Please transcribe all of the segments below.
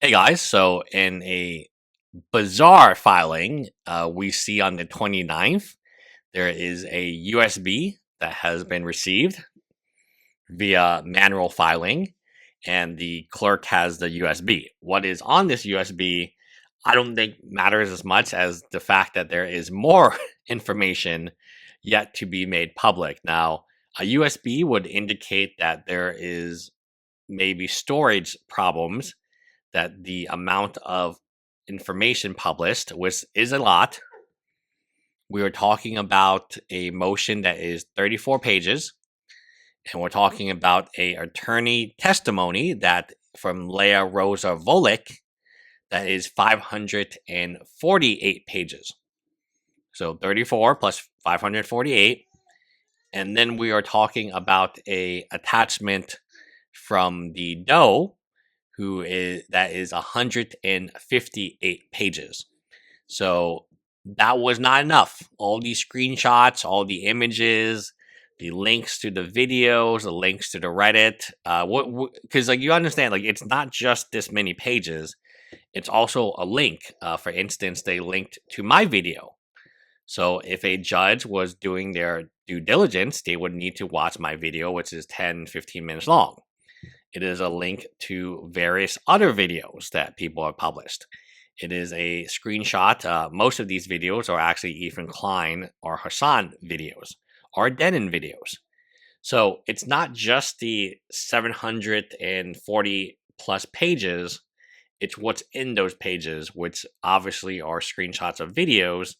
Hey guys, so in a bizarre filing, we see on the 29th, there is a USB that has been received via manual filing, and the clerk has the USB. What is on this USB, I don't think matters as much as the fact that there is more information yet to be made public. Now, a USB would indicate that there is maybe storage problems, that the amount of information published, which is a lot. We are talking about a motion that is 34 pages, and we're talking about a attorney testimony that from Leah Rosa Volek that is 548 pages. So 34 plus 548, and then we are talking about a attachment from the Doe that is 158 pages. So that was not enough. All these screenshots, all the images, the links to the videos, the links to the Reddit, because like you understand, like it's not just this many pages. It's also a link. For instance, they linked to my video. So if a judge was doing their due diligence, they would need to watch my video, which is 10, 15 minutes long. It is a link to various other videos that people have published. It is a screenshot. Most of these videos are actually Ethan Klein or Hassan videos or Denon videos. So it's not just the 740 plus pages, it's what's in those pages, which obviously are screenshots of videos.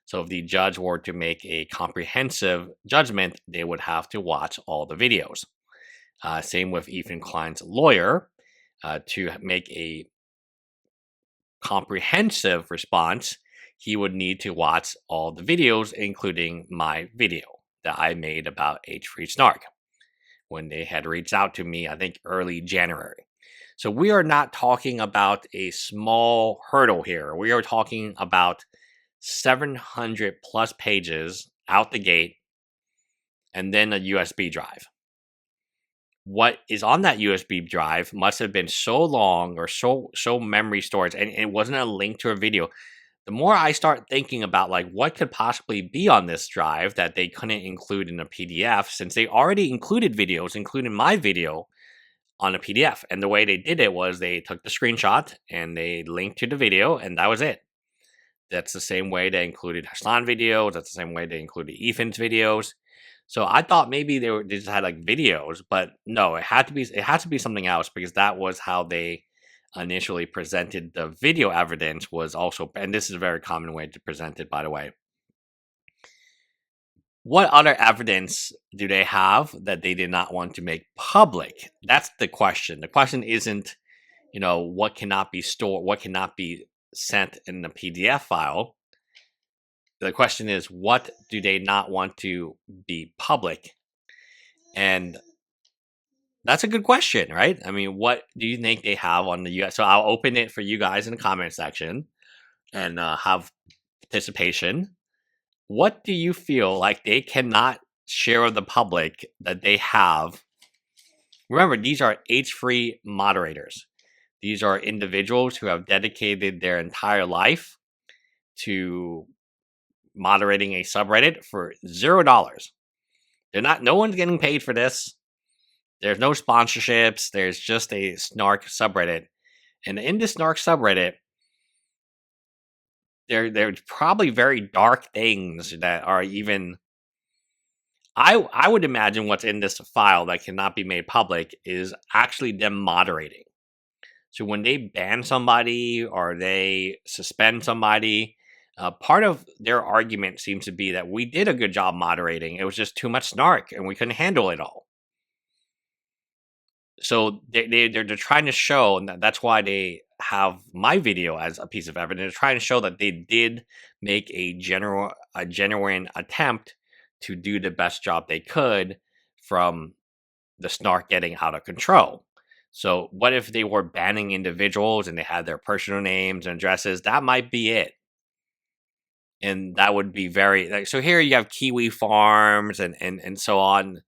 So if the judge were to make a comprehensive judgment, they would have to watch all the videos. Same with Ethan Klein's lawyer. To make a comprehensive response, he would need to watch all the videos, including my video that I made about H3Snark when they had reached out to me, I think early January. So we are not talking about a small hurdle here. We are talking about 700 plus pages out the gate and then a USB drive. What is on that USB drive must have been so long or so memory storage, and it wasn't a link to a video. The more I start thinking about like what could possibly be on this drive that they couldn't include in a PDF, since they already included videos, including my video, on a PDF. And the way they did it was they took the screenshot and they linked to the video, and that was it. That's the same way they included Hassan videos. That's the same way they included Ethan's videos. So I thought maybe they just had like videos, but no, it had to be something else, because that was how they initially presented the video evidence. Was also, and this is a very common way to present it, by the way. What other evidence do they have that they did not want to make public? That's the question. The question isn't, what cannot be stored, what cannot be sent in the PDF file. The question is, what do they not want to be public? And that's a good question, right? I mean, what do you think they have on the US? So I'll open it for you guys in the comment section and have participation. What do you feel like they cannot share with the public that they have? Remember, these are H3 moderators. These are individuals who have dedicated their entire life to moderating a subreddit for $0. No one's getting paid for this. There's no sponsorships. There's just a Snark subreddit. And in the Snark subreddit, there's probably very dark things that are even... I would imagine what's in this file that cannot be made public is actually them moderating. So when they ban somebody or they suspend somebody, part of their argument seems to be that we did a good job moderating. It was just too much snark and we couldn't handle it all. So they're trying to show, and that's why they have my video as a piece of evidence. They're trying to show that they did make a genuine attempt to do the best job they could from the snark getting out of control. So what if they were banning individuals and they had their personal names and addresses? That might be it. And that would be very... so here you have Kiwi Farms and so on.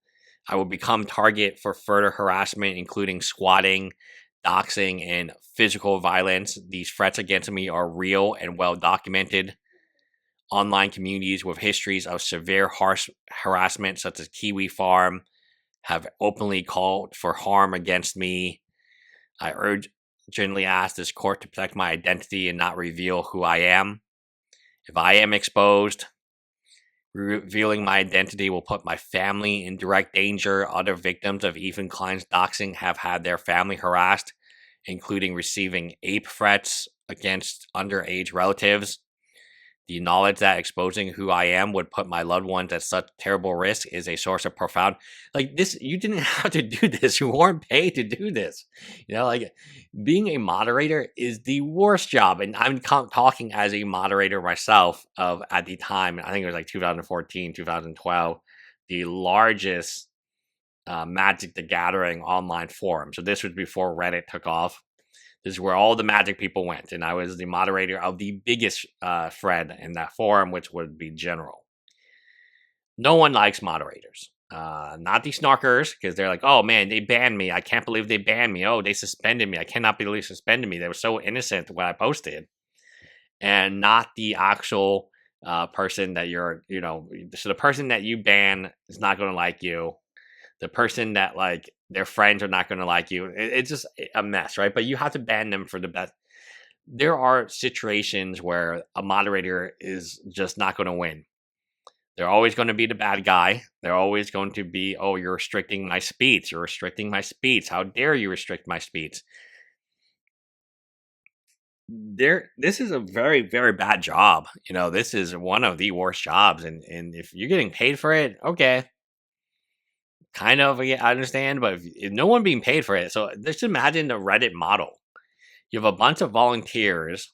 I would become target for further harassment, including squatting. doxing, and physical violence. These threats against me are real and well documented. Online communities with histories of severe harsh harassment, such as Kiwi Farm, have openly called for harm against me. I urgently ask this court to protect my identity and not reveal who I am. If I am exposed, revealing my identity will put my family in direct danger. Other victims of Ethan Klein's doxing have had their family harassed, including receiving ape threats against underage relatives. The knowledge that exposing who I am would put my loved ones at such terrible risk is a source of profound, like, this. You didn't have to do this. You weren't paid to do this. Like, being a moderator is the worst job. And I'm talking as a moderator myself of, at the time, I think it was like 2014, 2012, the largest Magic the Gathering online forum. So this was before Reddit took off. This is where all the Magic people went, and I was the moderator of the biggest thread in that forum, which would be general. No one likes moderators. Not the snarkers, because they're like, oh man, they banned me. I can't believe they banned me. Oh, they suspended me. I cannot believe they suspended me. They were so innocent when I posted. And not the actual person that you're, so the person that you ban is not going to like you. The person that, like, their friends are not going to like you. It's just a mess, right? But you have to ban them for the best. There are situations where a moderator is just not going to win. They're always going to be the bad guy. They're always going to be, oh, you're restricting my speech. You're restricting my speech. How dare you restrict my speech? This is a very, very bad job. This is one of the worst jobs. And if you're getting paid for it, okay. Kind of, yeah, I understand, but if no one being paid for it, so just imagine the Reddit model. You have a bunch of volunteers,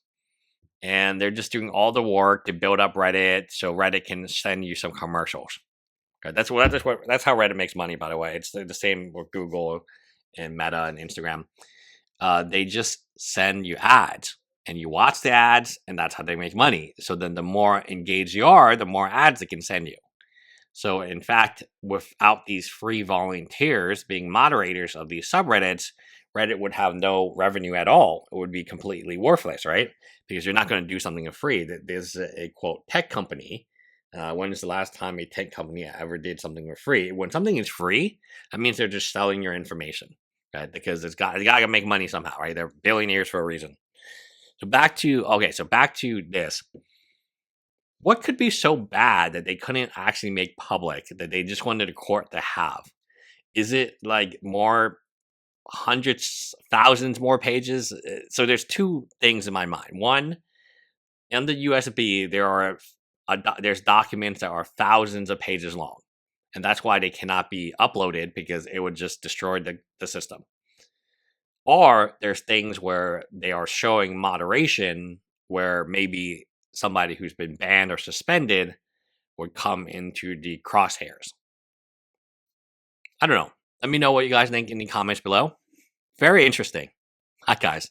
and they're just doing all the work to build up Reddit, so Reddit can send you some commercials. Okay, that's how Reddit makes money. By the way, it's the same with Google and Meta and Instagram. They just send you ads, and you watch the ads, and that's how they make money. So then, the more engaged you are, the more ads they can send you. So, in fact, without these free volunteers being moderators of these subreddits, Reddit would have no revenue at all. It would be completely worthless, right? Because you're not going to do something for free. There's a quote tech company. When is the last time a tech company ever did something for free? When something is free, that means they're just selling your information, right? Because they got to make money somehow, right? They're billionaires for a reason. So back to this. What could be so bad that they couldn't actually make public, that they just wanted a court to have? Is it like more hundreds, thousands more pages? So there's two things in my mind. One, in the USB, there's documents that are thousands of pages long. And that's why they cannot be uploaded, because it would just destroy the system. Or there's things where they are showing moderation, where maybe somebody who's been banned or suspended would come into the crosshairs. I don't know. Let me know what you guys think in the comments below. Very interesting. Hi, guys.